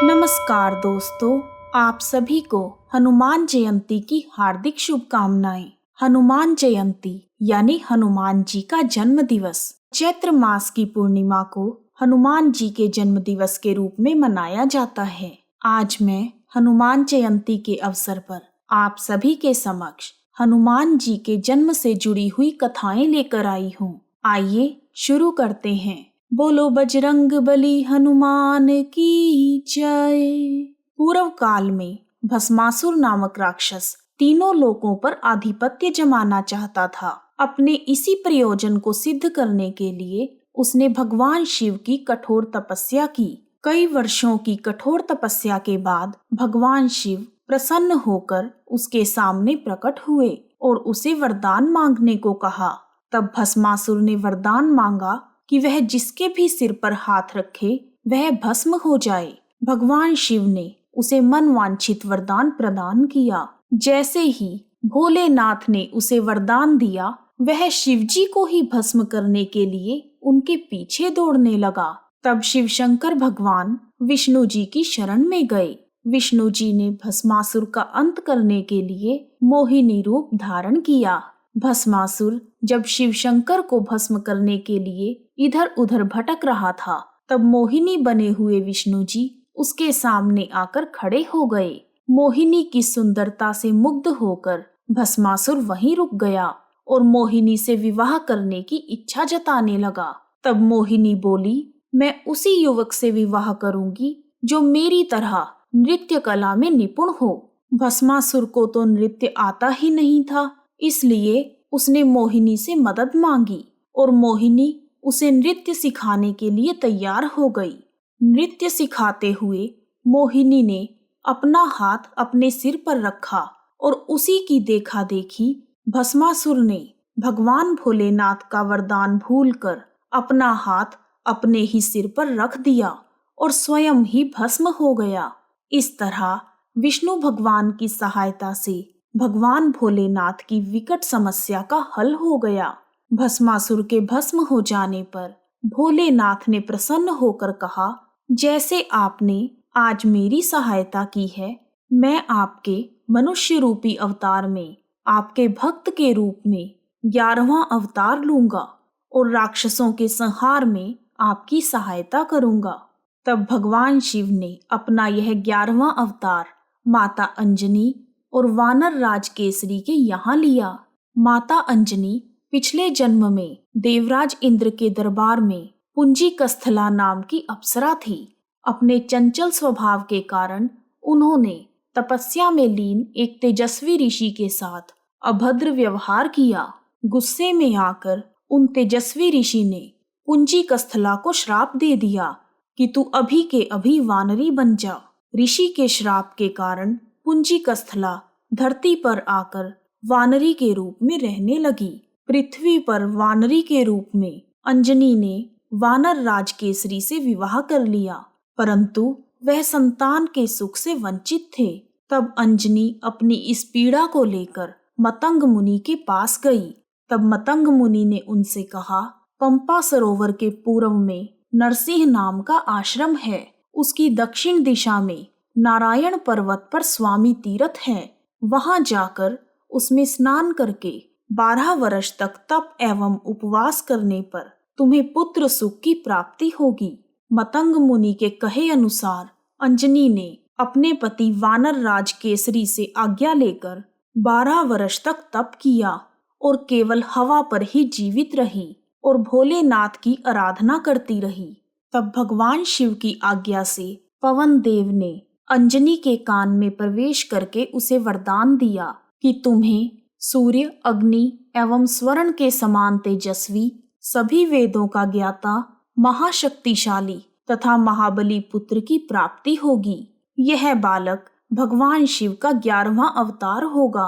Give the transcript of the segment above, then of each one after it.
नमस्कार दोस्तों, आप सभी को हनुमान जयंती की हार्दिक शुभकामनाएं। हनुमान जयंती यानी हनुमान जी का जन्म दिवस चैत्र मास की पूर्णिमा को हनुमान जी के जन्म दिवस के रूप में मनाया जाता है। आज मैं हनुमान जयंती के अवसर पर आप सभी के समक्ष हनुमान जी के जन्म से जुड़ी हुई कथाएं लेकर आई हूँ। आइए शुरू करते हैं। बोलो बजरंग बली हनुमान की जय। पूर्व काल में भस्मासुर नामक राक्षस तीनों लोकों पर आधिपत्य जमाना चाहता था। अपने इसी प्रयोजन को सिद्ध करने के लिए उसने भगवान शिव की कठोर तपस्या की। कई वर्षों की कठोर तपस्या के बाद भगवान शिव प्रसन्न होकर उसके सामने प्रकट हुए और उसे वरदान मांगने को कहा। तब भस्मासुर ने वरदान मांगा कि वह जिसके भी सिर पर हाथ रखे वह भस्म हो जाए। भगवान शिव ने उसे मनवांछित वरदान प्रदान किया। जैसे ही भोलेनाथ ने उसे वरदान दिया, वह शिवजी को ही भस्म करने के लिए उनके पीछे दौड़ने लगा। तब शिव शंकर भगवान विष्णु जी की शरण में गए। विष्णु जी ने भस्मासुर का अंत करने के लिए मोहिनी रूप धारण किया। भस्मासुर जब शिव शंकर को भस्म करने के लिए इधर उधर भटक रहा था, तब मोहिनी बने हुए विष्णु जी उसके सामने आकर खड़े हो गए। मोहिनी की सुंदरता से मुग्ध होकर भस्मासुर वहीं रुक गया और मोहिनी से विवाह करने की इच्छा जताने लगा। तब मोहिनी बोली, मैं उसी युवक से विवाह करूंगी जो मेरी तरह नृत्य कला में निपुण हो। भस्मासुर को तो नृत्य आता ही नहीं था, इसलिए उसने मोहिनी से मदद मांगी और मोहिनी उसे नृत्य सिखाने के लिए तैयार हो गई। नृत्य सिखाते हुए मोहिनी ने अपना हाथ अपने सिर पर रखा और उसी की देखा देखी भस्मासुर ने भगवान भोलेनाथ का वरदान भूलकर अपना हाथ अपने ही सिर पर रख दिया और स्वयं ही भस्म हो गया। इस तरह विष्णु भगवान की सहायता से भगवान भोलेनाथ की विकट समस्या का हल हो गया। भस्मासुर के भस्म हो जाने पर भोलेनाथ ने प्रसन्न होकर कहा, जैसे आपने आज मेरी सहायता की है, मैं आपके मनुष्य रूपी अवतार में आपके भक्त के रूप में 11वां अवतार लूंगा और राक्षसों के संहार में आपकी सहायता करूंगा। तब भगवान शिव ने अपना यह 11वां अवतार माता अंजनी और वानर राज केसरी के यहाँ लिया। माता अंजनी पिछले जन्म में देवराज इंद्र के दरबार में पुंजी कस्थला नाम की अप्सरा थी। अपने चंचल स्वभाव के कारण उन्होंने तपस्या में लीन एक तेजस्वी ऋषि के साथ अभद्र व्यवहार किया। गुस्से में आकर उन तेजस्वी ऋषि ने पुंजी कस्थला को श्राप दे दिया कि तू अभी के अभी वानरी बन जा। ऋषि के श्राप के कारण पुंजी कस्थला धरती पर आकर वानरी के रूप में रहने लगी। पृथ्वी पर वानरी के रूप में अंजनी ने वानर राज केसरी से विवाह कर लिया, परंतु वह संतान के सुख से वंचित थे। तब अंजनी अपनी इस पीड़ा को लेकर मतंग मुनि के पास गई। तब मतंग मुनि ने उनसे कहा, पंपा सरोवर के पूर्व में नरसिंह नाम का आश्रम है। उसकी दक्षिण दिशा में नारायण पर्वत पर स्वामी तीर्थ है। वहां जाकर उसमें स्नान करके 12 वर्ष तक तप एवं उपवास करने पर तुम्हें पुत्र सुख की प्राप्ति होगी। मतंग मुनि के कहे अनुसार अंजनी ने अपने पति वानर राज केसरी से आज्ञा लेकर 12 वर्ष तक तप किया और केवल हवा पर ही जीवित रही और भोलेनाथ की आराधना करती रही। तब भगवान शिव की आज्ञा से पवन देव ने अंजनी के कान में प्रवेश करके उसे वरदान दिया कि तुम्हें सूर्य, अग्नि एवं स्वर्ण के समान तेजस्वी, सभी वेदों का ज्ञाता, महाशक्तिशाली तथा महाबली पुत्र की प्राप्ति होगी। यह बालक भगवान शिव का 11वां अवतार होगा।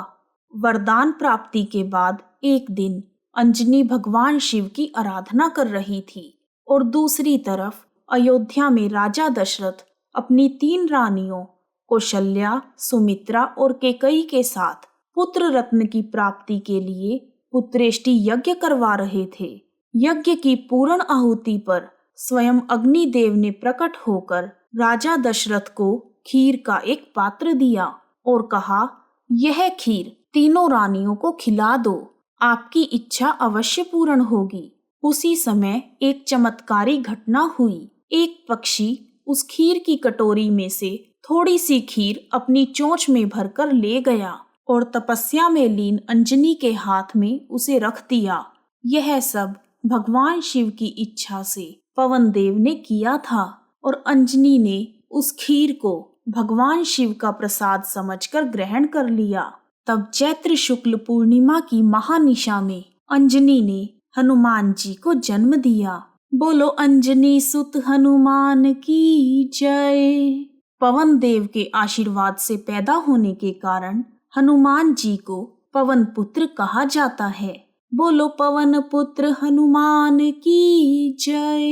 वरदान प्राप्ति के बाद एक दिन अंजनी भगवान शिव की आराधना कर रही थी और दूसरी तरफ अयोध्या में राजा दशरथ अपनी 3 रानियों कौशल्या, सुमित्रा और केकई के साथ पुत्र रत्न की प्राप्ति के लिए पुत्रेष्टि यज्ञ करवा रहे थे। यज्ञ की पूर्ण आहुति पर स्वयं अग्निदेव ने प्रकट होकर राजा दशरथ को खीर का एक पात्र दिया और कहा, यह खीर तीनों रानियों को खिला दो, आपकी इच्छा अवश्य पूर्ण होगी। उसी समय एक चमत्कारी घटना हुई। एक पक्षी उस खीर की कटोरी में से थोड़ी सी खीर अपनी चोंच में भरकर ले गया और तपस्या में लीन अंजनी के हाथ में उसे रख दिया। यह सब भगवान शिव की इच्छा से पवन देव ने किया था और अंजनी ने उस खीर को भगवान शिव का प्रसाद समझकर ग्रहण कर लिया। तब चैत्र शुक्ल पूर्णिमा की महानिशा में अंजनी ने हनुमान जी को जन्म दिया। बोलो अंजनी सुत हनुमान की जय। पवन देव के आशीर्वाद से पैदा होने के कारण हनुमान जी को पवन पुत्र कहा जाता है। बोलो पवन पुत्र हनुमान की जय।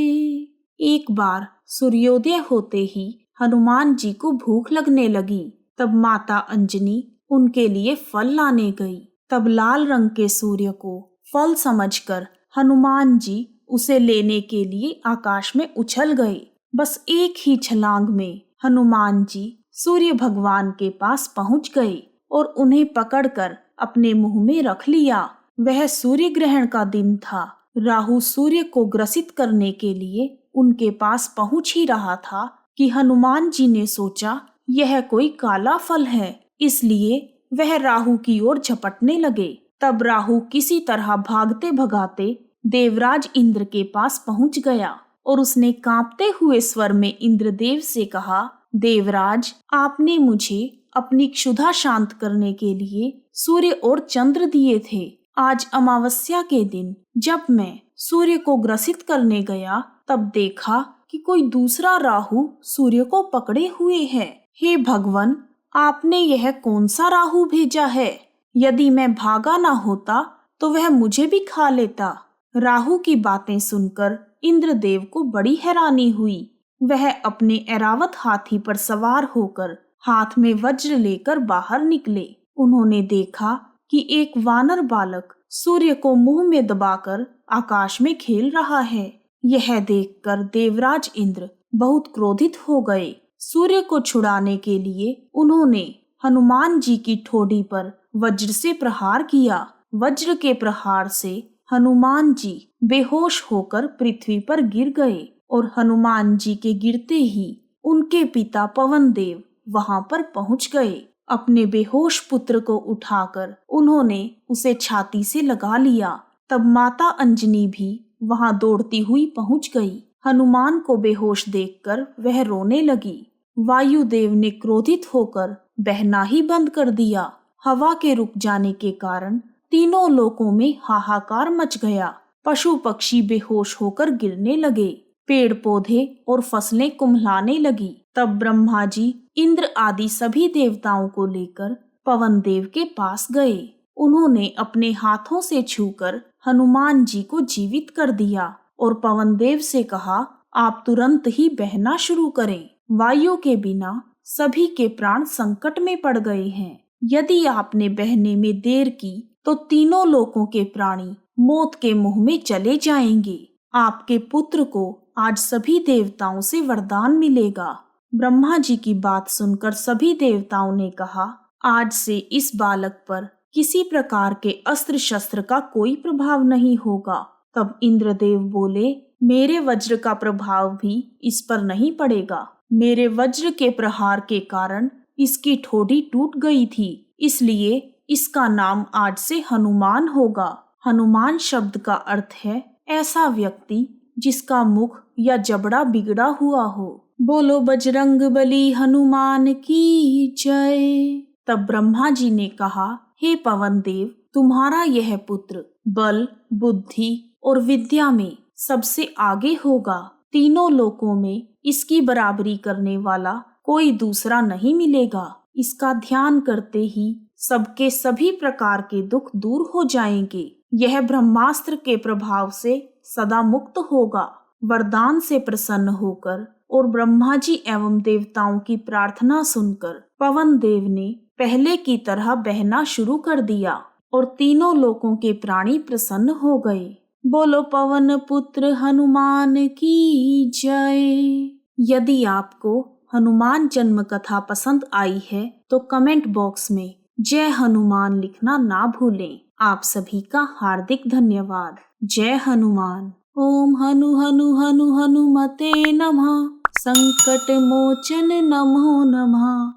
एक बार सूर्योदय होते ही हनुमान जी को भूख लगने लगी। तब माता अंजनी उनके लिए फल लाने गई। तब लाल रंग के सूर्य को फल समझकर हनुमान जी उसे लेने के लिए आकाश में उछल गए। बस एक ही छलांग में हनुमान जी सूर्य भगवान के पास पहुंच गए और उन्हें पकड़कर अपने मुंह में रख लिया। वह सूर्य ग्रहण का दिन था। राहु सूर्य को ग्रसित करने के लिए उनके पास पहुंच ही रहा था कि हनुमान जी ने सोचा यह कोई काला फल है, इसलिए वह राहु की ओर झपटने लगे। तब राहु किसी तरह भागते भगाते देवराज इंद्र के पास पहुंच गया और उसने कांपते हुए स्वर में इंद्रदेव से कहा, देवराज, आपने मुझे अपनी क्षुधा शांत करने के लिए सूर्य और चंद्र दिए थे। आज अमावस्या के दिन जब मैं सूर्य को ग्रसित करने गया तब देखा कि कोई दूसरा राहु सूर्य को पकड़े हुए है। हे भगवान, आपने यह कौन सा राहु भेजा है? यदि मैं भागा ना होता तो वह मुझे भी खा लेता। राहु की बातें सुनकर इंद्रदेव को बड़ी हैरानी हुई। वह अपने ऐरावत हाथी पर सवार होकर हाथ में वज्र लेकर बाहर निकले। उन्होंने देखा कि एक वानर बालक सूर्य को मुंह में दबाकर आकाश में खेल रहा है। यह देखकर देवराज इंद्र बहुत क्रोधित हो गए। सूर्य को छुड़ाने के लिए उन्होंने हनुमान जी की ठोड़ी पर वज्र से प्रहार किया। वज्र के प्रहार से हनुमान जी बेहोश होकर पृथ्वी पर गिर गए और हनुमान जी के गिरते ही उनके पिता पवन देव वहां पर पहुंच गए। अपने बेहोश पुत्र को उठाकर उन्होंने उसे छाती से लगा लिया। तब माता अंजनी भी वहां दौड़ती हुई पहुंच गई। हनुमान को बेहोश देखकर वह रोने लगी। वायुदेव ने क्रोधित होकर बहना ही बंद कर दिया। हवा के रुक जाने के कारण तीनों लोकों में हाहाकार मच गया। पशु पक्षी बेहोश होकर गिरने लगे। पेड़ पौधे और फसलें कुम्हलाने लगी। तब ब्रह्मा जी, इंद्र आदि सभी देवताओं को लेकर पवन देव के पास गए। उन्होंने अपने हाथों से छूकर हनुमान जी को जीवित कर दिया और पवन देव से कहा, आप तुरंत ही बहना शुरू करें। वायु के बिना सभी के प्राण संकट में पड़ गए हैं। यदि आपने बहने में देर की तो तीनों लोकों के प्राणी मौत के मुंह में चले जाएंगे। आपके पुत्र को आज सभी देवताओं से वरदान मिलेगा। ब्रह्मा जी की बात सुनकर सभी देवताओं ने कहा, आज से इस बालक पर किसी प्रकार के अस्त्र शस्त्र का कोई प्रभाव नहीं होगा। तब इंद्रदेव बोले, मेरे वज्र का प्रभाव भी इस पर नहीं पड़ेगा। मेरे वज्र के प्रहार के कारण इसकी ठोड़ी टूट गई थी, इसलिए इसका नाम आज से हनुमान होगा। हनुमान शब्द का अर्थ है ऐसा व्यक्ति जिसका मुख या जबड़ा बिगड़ा हुआ हो। बोलो बजरंग बली हनुमान की जय। तब ब्रह्मा जी ने कहा, हे पवन देव, तुम्हारा यह पुत्र बल, बुद्धि और विद्या में सबसे आगे होगा। तीनों लोकों में इसकी बराबरी करने वाला कोई दूसरा नहीं मिलेगा। इसका ध्यान करते ही सबके सभी प्रकार के दुख दूर हो जाएंगे। यह ब्रह्मास्त्र के प्रभाव से सदा मुक्त होगा। वरदान से प्रसन्न होकर और ब्रह्मा जी एवं देवताओं की प्रार्थना सुनकर पवन देव ने पहले की तरह बहना शुरू कर दिया और तीनों लोकों के प्राणी प्रसन्न हो गए। बोलो पवन पुत्र हनुमान की जय। यदि आपको हनुमान जन्म कथा पसंद आई है तो कमेंट बॉक्स में जय हनुमान लिखना ना भूलें। आप सभी का हार्दिक धन्यवाद। जय हनुमान। ओम हनु हनु हनु हनुमते नमः। संकट मोचन नमो नमः।